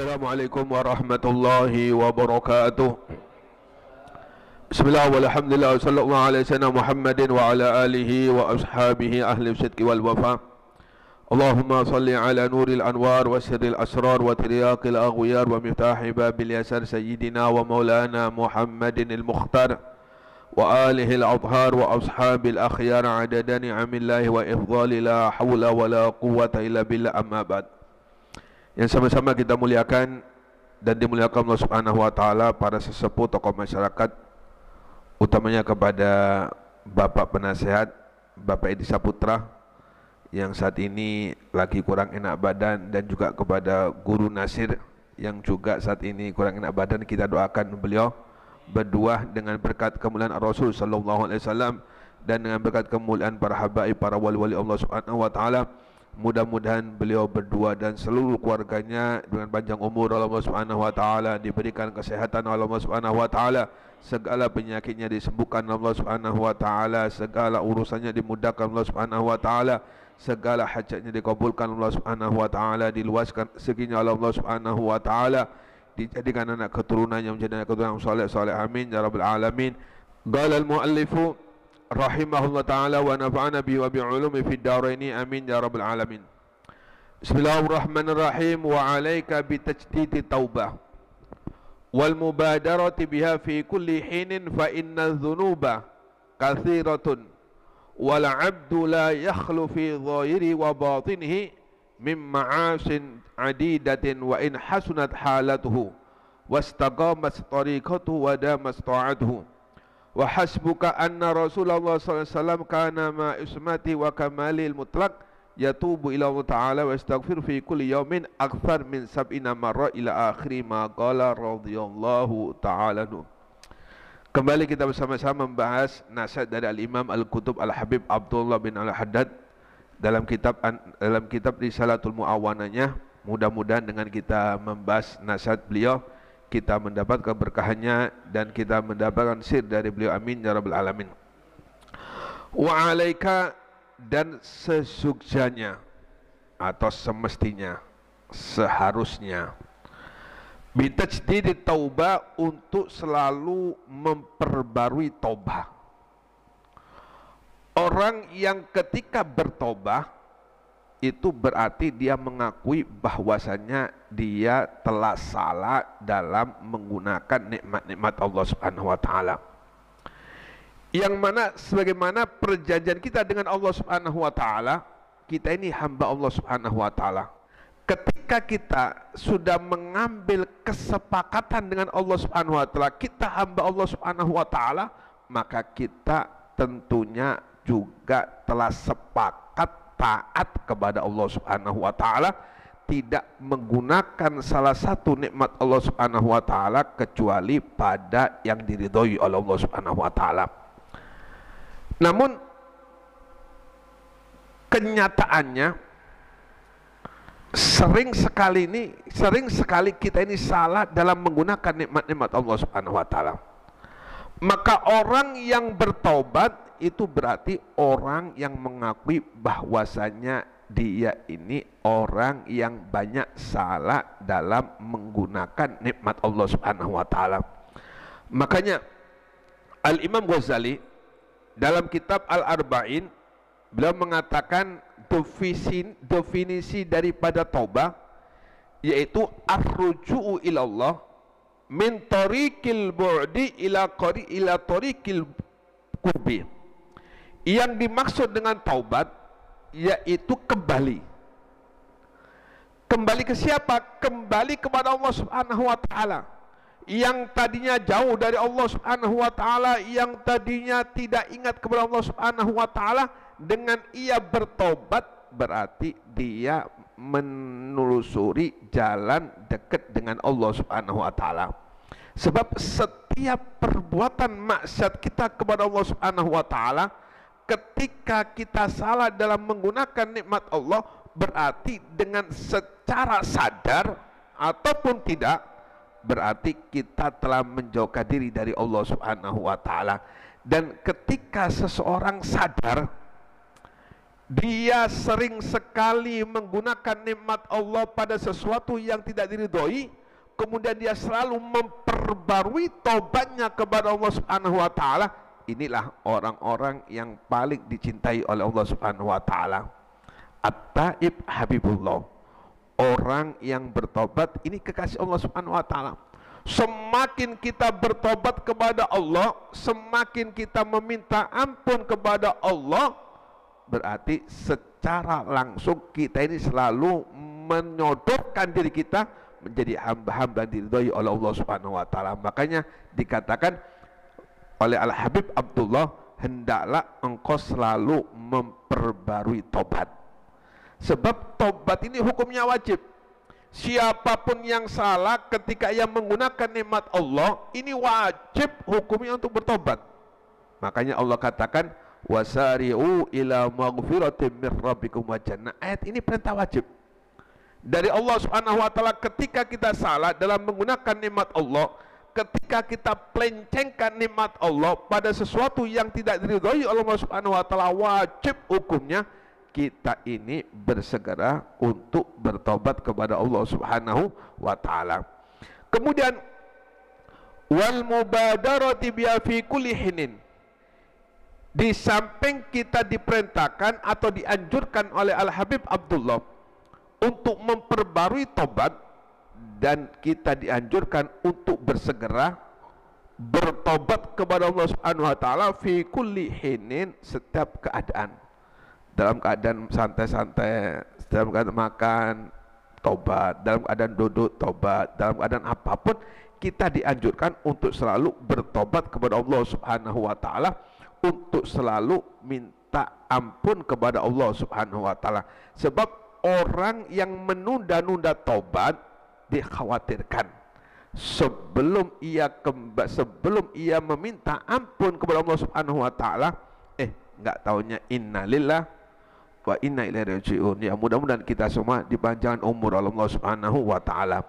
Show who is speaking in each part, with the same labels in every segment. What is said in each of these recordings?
Speaker 1: Assalamualaikum warahmatullahi wabarakatuh. Bismillah walhamdulillah wa sallallahu ala sayyidina Muhammadin wa ala alihi wa ashabihi ahli sidqi wal wafa. Allahumma salli ala nuril anwar wa sirril asrar wa tiryaqil aghyar wa miftahi babil yasar sayyidina wa maulana Muhammadin al-mukhtar wa alihi al-adhar wa ashabil akhyar adada ni'amillahi wa ifdhali la hawla wa la quwwata illa billah, amma ba'd. Yang sama-sama kita muliakan dan dimuliakan Allah Subhanahu wa taala para sesepuh tokoh masyarakat, utamanya kepada Bapak Penasehat Bapak Edi Saputra yang saat ini lagi kurang enak badan, dan juga kepada Guru Nasir yang juga saat ini kurang enak badan. Kita doakan beliau berdua dengan berkat kemuliaan Rasul sallallahu alaihi wasallam dan dengan berkat kemuliaan para habaib, para wali-wali Allah Subhanahu wa taala. Mudah-mudahan beliau berdua dan seluruh keluarganya dengan panjang umur oleh Allah Subhanahu wa taala, diberikan kesehatan oleh Allah Subhanahu wa taala, segala penyakitnya disembuhkan oleh Allah Subhanahu wa taala, segala urusannya dimudahkan oleh Allah Subhanahu wa taala, segala hajatnya dikabulkan oleh Allah Subhanahu wa taala, diluaskan rezekinya oleh Allah Subhanahu wa taala, dijadikan anak keturunannya menjadi anak keturunan saleh-saleh, amin ya rabbal alamin. Qala al-muallifu rahimahullah ta'ala wa nafa'ana bihi wa bi'ulumi fid daraini, amin ya rabbal alamin. Bismillahirrahmanirrahim. Wa alayka bitajdidi taubah wal mubadarati biha fi kulli hinin fa inna dhunuba kathiratun wal abdu la yakhlu fi dhahiri wa batinihi min ma'asin adidatin wa in hasunat halatuhu wastaqamat tariqatuhu wa damat ta'atuhu. Wa hasbuka anna Rasulullah sallallahu alaihi wasallam kana ma ismati wa kamalil mutlaq yatubu ila Allah ta'ala wa yastaghfir fi kulli yawmin akthar min 70 marra ila akhiri ma qala radhiyallahu ta'ala anhu. Kembali kita bersama-sama membahas nasihat dari Al-Imam Al-Qutub Al-Habib Abdullah bin Al-Haddad dalam kitab Risalatul Mu'awananya. Mudah-mudahan dengan kita membahas nasihat beliau kita mendapat keberkahannya dan kita mendapatkan sir dari beliau, amin ya rabbal alamin. Wa alaika, dan sesuksanya atau semestinya, seharusnya, bitajdidi taubah, untuk selalu memperbarui taubah. Orang yang ketika bertobat itu berarti dia mengakui bahwasanya dia telah salah dalam menggunakan nikmat-nikmat Allah Subhanahu wa taala. Yang mana sebagaimana perjanjian kita dengan Allah Subhanahu wa taala, kita ini hamba Allah Subhanahu wa taala. Ketika kita sudah mengambil kesepakatan dengan Allah Subhanahu wa taala, kita hamba Allah Subhanahu wa taala, maka kita tentunya juga telah sepakat taat kepada Allah Subhanahu wa taala, tidak menggunakan salah satu nikmat Allah Subhanahu wa taala kecuali pada yang diridhoi oleh Allah Subhanahu wa taala. Namun kenyataannya sering sekali kita ini salah dalam menggunakan nikmat-nikmat Allah Subhanahu wa taala. Maka orang yang bertobat itu berarti orang yang mengakui bahwasanya dia ini orang yang banyak salah dalam menggunakan nikmat Allah Subhanahu wa taala. Makanya Al-Imam Ghazali dalam kitab Al-Arba'in beliau mengatakan definisi daripada taubah yaitu ar-ruju'u ilallah min tariqil bu'di ila tariqil qurbi. Yang dimaksud dengan taubat yaitu kembali. Kembali ke siapa? Kembali kepada Allah Subhanahu wa taala. Yang tadinya jauh dari Allah Subhanahu wa taala, yang tadinya tidak ingat kepada Allah Subhanahu wa taala, dengan ia bertobat berarti dia menelusuri jalan dekat dengan Allah Subhanahu wa taala. Sebab setiap perbuatan maksiat kita kepada Allah Subhanahu wa taala, ketika kita salah dalam menggunakan nikmat Allah, berarti dengan secara sadar ataupun tidak, berarti kita telah menjauhkan diri dari Allah Subhanahu wa taala. Dan ketika seseorang sadar dia sering sekali menggunakan nikmat Allah pada sesuatu yang tidak diridhoi, kemudian dia selalu memperbarui taubatnya kepada Allah Subhanahu wa taala, inilah orang-orang yang paling dicintai oleh Allah Subhanahu wa taala. At-taib habibullah, orang yang bertobat ini kekasih Allah Subhanahu wa taala. Semakin kita bertobat kepada Allah, semakin kita meminta ampun kepada Allah, berarti secara langsung kita ini selalu menyodorkan diri kita menjadi hamba-hamba yang diridhoi oleh Allah Subhanahu wa taala. Makanya dikatakan oleh Al-Habib Abdullah, hendaklah engkau selalu memperbarui tobat. Sebab tobat ini hukumnya wajib. Siapapun yang salah ketika ia menggunakan nikmat Allah, ini wajib hukumnya untuk bertobat. Makanya Allah katakan, wasari'u ila maghfiratin mir rabbikum wa jannah. Ayat ini perintah wajib dari Allah Subhanahu wa taala. Ketika kita salah dalam menggunakan nikmat Allah, ketika kita pelencengkan nikmat Allah pada sesuatu yang tidak diridhoi oleh Allah Subhanahu wa taala, wajib hukumnya kita ini bersegera untuk bertobat kepada Allah Subhanahu wa taala. Kemudian wal mubadarati bi fi kulli hinin, di samping kita diperintahkan atau dianjurkan oleh Al-Habib Abdullah untuk memperbarui tobat, dan kita dianjurkan untuk bersegera bertobat kepada Allah Subhanahu wa taala fi kulli hinin, setiap keadaan. Dalam keadaan santai-santai, dalam keadaan makan, tobat, dalam keadaan duduk, tobat, dalam keadaan apapun kita dianjurkan untuk selalu bertobat kepada Allah Subhanahu wa taala, untuk selalu minta ampun kepada Allah Subhanahu wa taala. Sebab orang yang menunda-nunda tobat dikhawatirkan sebelum ia meminta ampun kepada Allah Subhanahu wa taala, enggak taunya innalillah wa inna ilaihi raji'un. Ya, mudah-mudahan kita semua dipanjangkan umur oleh Allah Subhanahu wa taala.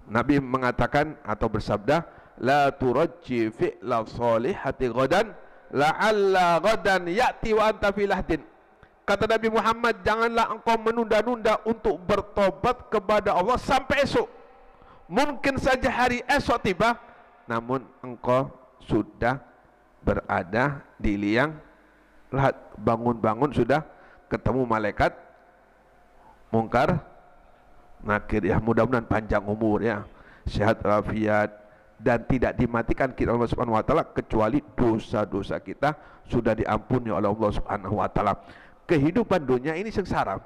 Speaker 1: Nabi mengatakan atau bersabda, la turajji fi'la shalihati ghadan la'alla ghadan ya'ti wa anta fi lahdin. Kata Nabi Muhammad, janganlah engkau menunda-nunda untuk bertobat kepada Allah sampai esok. Mungkin saja hari esok tiba, namun engkau sudah berada di liang lahat, bangun-bangun sudah ketemu malaikat mungkar nakir. Ya, mudah-mudahan panjang umur, ya, sehat walafiat, dan tidak dimatikan kita Allah Subhanahu wa taala kecuali dosa-dosa kita sudah diampuni oleh Allah Subhanahu wa taala. Kehidupan dunia ini sengsara,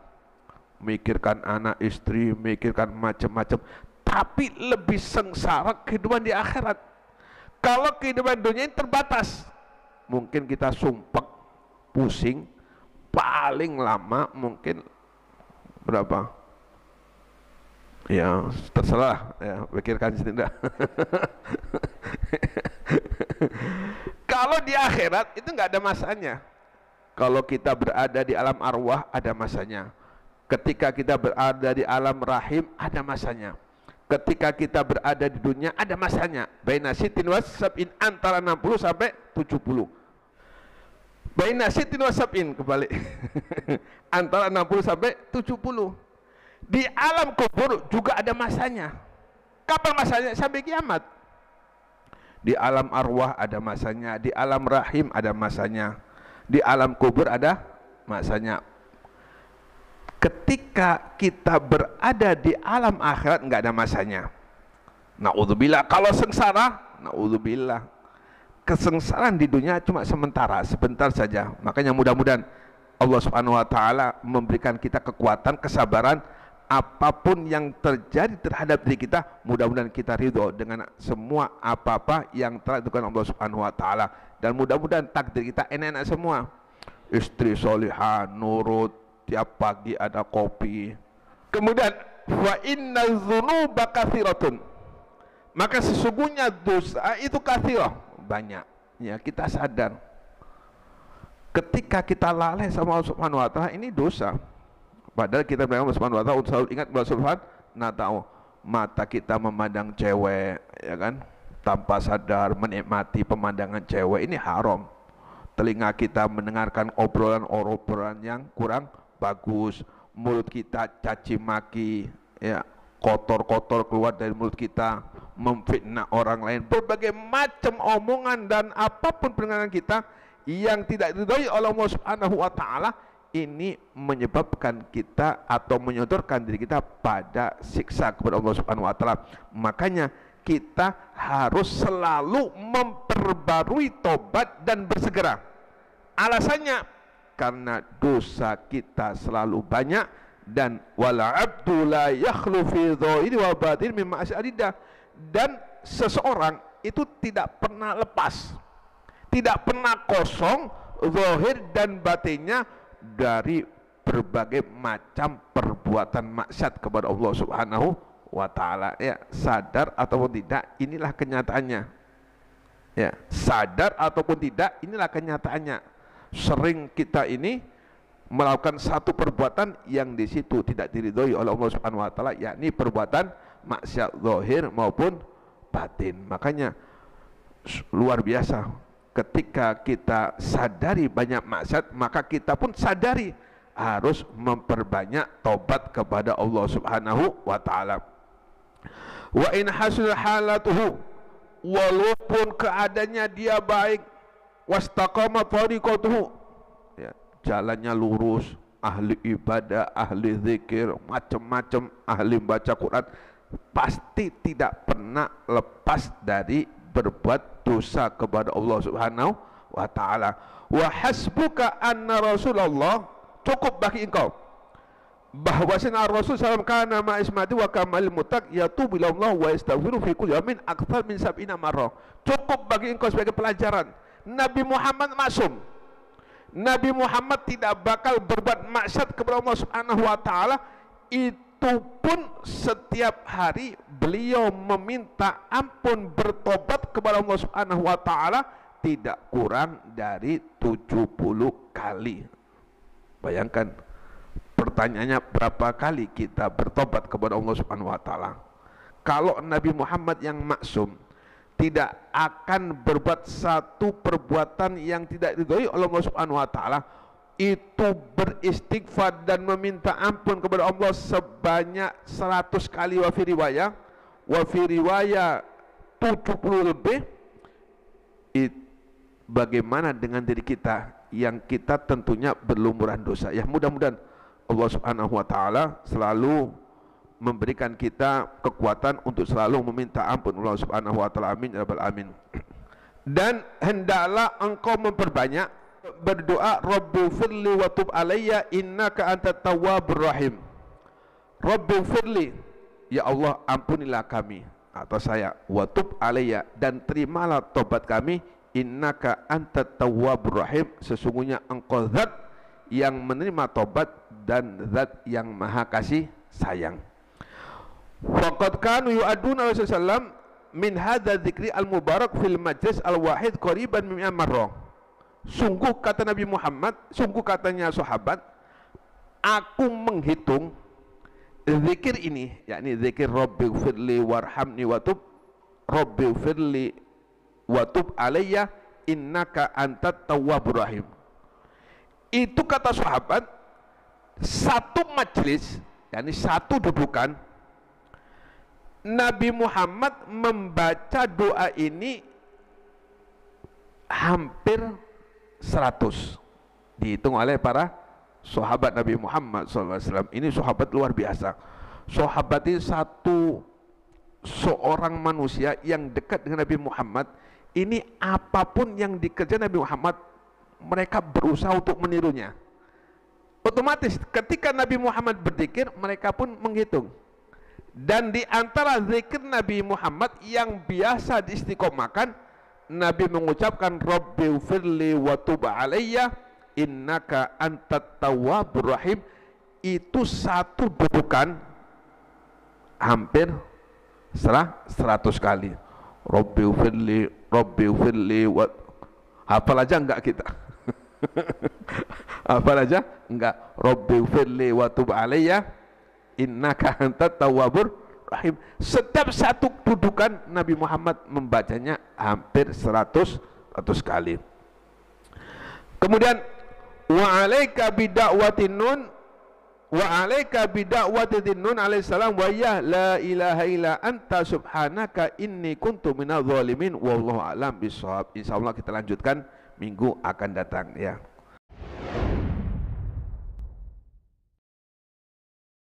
Speaker 1: mikirkan anak istri, mikirkan macam-macam, tapi lebih sengsara kehidupan di akhirat. Kalau kehidupan dunia ini terbatas, mungkin kita sumpek, pusing, paling lama mungkin berapa? Ya, terserah, ya, pikirkan sendiri. Kalau di akhirat itu nggak ada masanya. Kalau kita berada di alam arwah ada masanya. Ketika kita berada di alam rahim ada masanya. Ketika kita berada di dunia ada masanya. Baina sitin was sab'in, antara 60 sampai 70. Baina sitin was sab'in, kebalik. Antara 60 sampai 70. Di alam kubur juga ada masanya. Kapan masanya? Sampai kiamat. Di alam arwah ada masanya, di alam rahim ada masanya, di alam kubur ada masanya. Ketika kita berada di alam akhirat nggak ada masanya. Na'udzubillah. Kalau sengsara, na'udzubillah. Kesengsaraan di dunia cuma sementara, sebentar saja. Makanya mudah-mudahan Allah Subhanahu wa taala memberikan kita kekuatan, kesabaran. Apapun yang terjadi terhadap diri kita, mudah-mudahan kita ridho dengan semua apa-apa yang telah dilakukan Allah Subhanahu wa taala, dan mudah-mudahan takdir kita enak-enak semua. Istri solihah, nurut, tiap pagi ada kopi. Kemudian wa inna dzunuba katsiratun, maka sesungguhnya dosa itu katsirah, banyak. Ya, kita sadar ketika kita lalai sama Allah Subhanahu wa taala, ini dosa. Padahal kita bilang Allah Subhanahu wa taala, selalu ingat Allah Subhanahu wa taala, mata kita memandang cewek, ya kan, tanpa sadar menikmati pemandangan cewek, ini haram. telinga kita mendengarkan obrolan-obrolan yang kurang bagus, mulut kita caci maki, ya, kotor-kotor keluar dari mulut kita, memfitnah orang lain, berbagai macam omongan dan apapun pendengaran kita yang tidak diridhoi oleh Allah Subhanahu wa taala, ini menyebabkan kita atau menyodorkan diri kita pada siksa kepada Allah Subhanahu wa taala. Makanya kita harus selalu memperbarui tobat dan bersegera. Alasannya karena dosa kita selalu banyak, dan wala abdu la yakhlu fi dhahiri wa batin mimma asyadidah, dan seseorang itu tidak pernah lepas, tidak pernah kosong zahir dan batinnya dari berbagai macam perbuatan maksiat kepada Allah Subhanahu wa taala. Ya, sadar ataupun tidak, inilah kenyataannya. Ya, sadar ataupun tidak, inilah kenyataannya. Sering kita ini melakukan satu perbuatan yang di situ tidak diridhoi oleh Allah Subhanahu wa taala, yakni perbuatan maksiat zahir maupun batin. Makanya luar biasa ketika kita sadari banyak maksiat, maka kita pun sadari harus memperbanyak tobat kepada Allah Subhanahu wa taala. Wa in hasil halatuhu, walaupun keadaannya dia baik, wastaqama tariqatuhu, ya, jalannya lurus, ahli ibadah, ahli zikir, macam-macam, ahli baca Quran, pasti tidak pernah lepas dari berbuat dosa kepada Allah Subhanahu wa taala. Wa hasbuka anna Rasulullah, cukup bagi engkau bahwasanya Rasul sallallahu alaihi wasallam kana ma ismati wa kamal muttaq yatubu ila Allah wa yastaghfiru fi kulli yawmin akthar min 70 marrah. Cukup bagi engkau sebagai pelajaran, Nabi Muhammad maksum. Nabi Muhammad tidak bakal berbuat maksiat kepada Allah Subhanahu wa taala, itu pun setiap hari beliau meminta ampun, bertobat kepada Allah Subhanahu wa taala tidak kurang dari 70 kali. Bayangkan, pertanyaannya berapa kali kita bertobat kepada Allah Subhanahu wa taala? Kalau Nabi Muhammad yang maksum tidak akan berbuat satu perbuatan yang tidak diridhoi oleh Allah Subhanahu wa taala, itu beristighfar dan meminta ampun kepada Allah sebanyak 100 kali, wa fi riwayah 70 lebih. Bagaimana dengan diri kita yang kita tentunya berlumuran dosa? Ya, mudah-mudahan Allah Subhanahu wa taala selalu memberikan kita kekuatan untuk selalu meminta ampun Allah Subhanahu wa taala. Amin ya rabbal alamin. Dan hendaklah engkau memperbanyak berdoa, Rabbi firli wa tub alayya innaka antat tawwabur rahim. Rabbi firli, ya Allah ampunilah kami atau saya, wa tub alayya, dan terimalah tobat kami, innaka antat tawwabur rahim, sesungguhnya engkau zat yang menerima tobat dan zat yang maha kasih sayang. Faqad kanu yu'aduna Rasulullah min hadza dzikri al-mubarak fil majlis al-wahid qariban min marrah. Sungguh kata Nabi Muhammad, sungguh katanya sahabat, aku menghitung zikir ini, yakni zikir Rabbighfirli warhamni watub, Rabbighfirli watub alayya innaka antat tawwabur rahim. Itu kata sahabat, satu majlis, yakni satu dudukan, Nabi Muhammad membaca doa ini hampir 100, dihitung oleh para sahabat Nabi Muhammad SAW. Ini sahabat luar biasa. Sahabat ini seorang manusia yang dekat dengan Nabi Muhammad. Ini apapun yang dikerjakan Nabi Muhammad, mereka berusaha untuk menirunya. Otomatis ketika Nabi Muhammad berzikir, mereka pun menghitung. Dan di antara zikir Nabi Muhammad yang biasa diistiqomahkan, Nabi mengucapkan Rabbighfirli wa tub alayya innaka antat tawwabur rahim. Itu satu dudukan hampir 100 kali. Rabbighfirli wa, hafal aja enggak kita? Hafal aja enggak? Rabbighfirli wa tub alayya innaka antat tawwabur rahim. Setiap satu dudukan Nabi Muhammad membacanya hampir 100 kali. Kemudian wa alaika bida'watin nun wa alaika bida'watin nun alaihissalam wa ya la ilaha illa anta subhanaka inni kuntu minadh dhalimin wallahu a'lam bishawab. Insyaallah kita lanjutkan minggu akan datang ya.